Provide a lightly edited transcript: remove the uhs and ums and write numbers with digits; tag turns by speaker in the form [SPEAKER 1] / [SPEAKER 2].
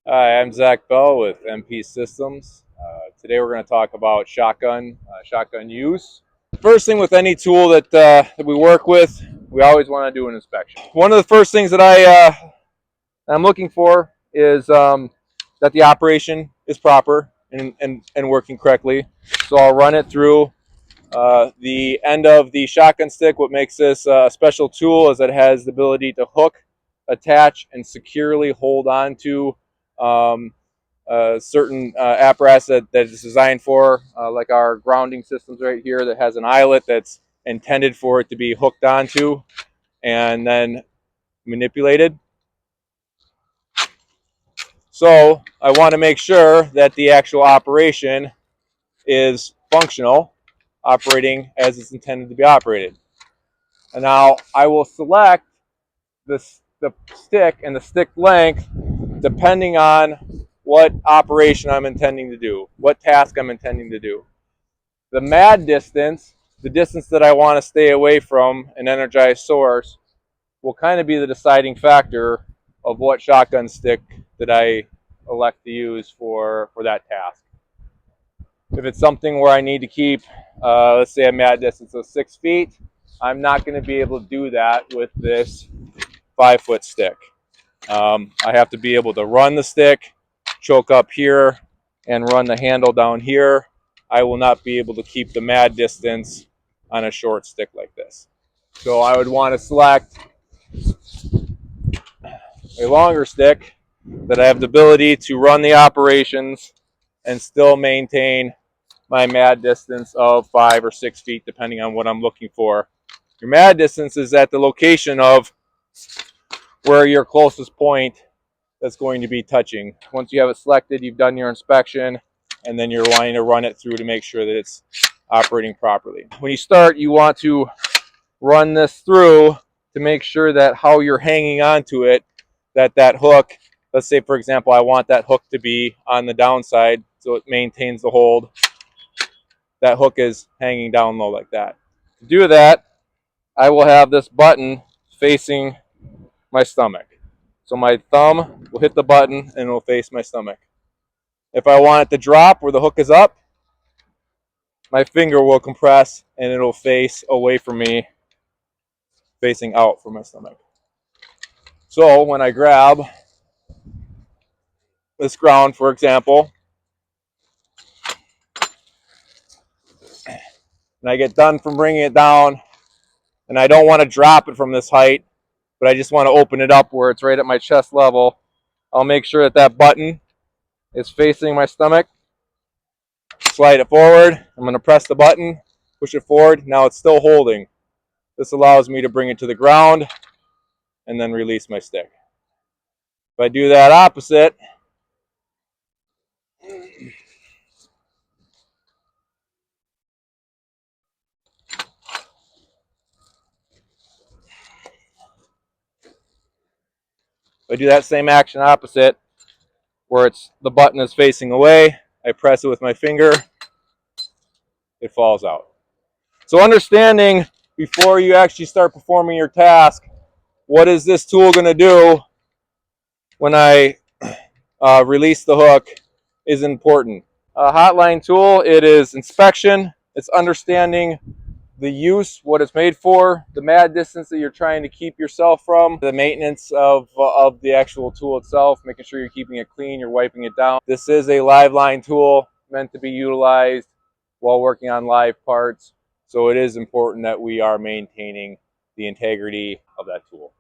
[SPEAKER 1] Hi, I'm Zach Bell with MP Systems. Today we're going to talk about shotgun use. First thing with any tool that we work with, we always want to do an inspection. One of the first things that I'm looking for is that the operation is proper and working correctly. So I'll run it through the end of the shotgun stick. What makes this a special tool is that it has the ability to hook, attach, and securely hold on to um, certain apparatus that is designed for, like our grounding systems right here, that has an eyelet that's intended for it to be hooked onto and then manipulated. So I want to make sure that the actual operation is functional, operating as it's intended to be operated. And now I will select the stick and the stick length depending on what operation I'm intending to do, what task I'm intending to do. The mad distance, the distance that I want to stay away from an energized source, will kind of be the deciding factor of what shotgun stick that I elect to use for that task. If it's something where I need to keep, let's say, a mad distance of 6 feet, I'm not going to be able to do that with this 5-foot stick. I have to be able to run the stick, choke up here, and run the handle down here. I will not be able to keep the mad distance on a short stick like this. So I would want to select a longer stick that I have the ability to run the operations and still maintain my mad distance of 5 or 6 feet, depending on what I'm looking for. Your mad distance is at the location of where your closest point that's going to be touching. Once you have it selected, you've done your inspection, and then you're wanting to run it through to make sure that it's operating properly. When you start, you want to run this through to make sure that how you're hanging onto it, that hook, let's say for example, I want that hook to be on the downside so it maintains the hold. That hook is hanging down low like that. To do that, I will have this button facing my stomach. So my thumb will hit the button and it will face my stomach. If I want it to drop where the hook is up, my finger will compress and it'll face away from me, facing out from my stomach. So when I grab this ground, for example, and I get done from bringing it down, and I don't want to drop it from this height, but I just want to open it up where it's right at my chest level, I'll make sure that that button is facing my stomach. Slide it forward. I'm going to press the button, push it forward. Now it's still holding. This allows me to bring it to the ground and then release my stick. If I do that opposite, if I do that same action opposite, where it's the button is facing away, I press it with my finger, it falls out. So understanding before you actually start performing your task, what is this tool going to do when I release the hook is important. A hotline tool, it is inspection, it's understanding the use, what it's made for, the mad distance that you're trying to keep yourself from, the maintenance of the actual tool itself, making sure you're keeping it clean, you're wiping it down. This is a live line tool meant to be utilized while working on live parts. So it is important that we are maintaining the integrity of that tool.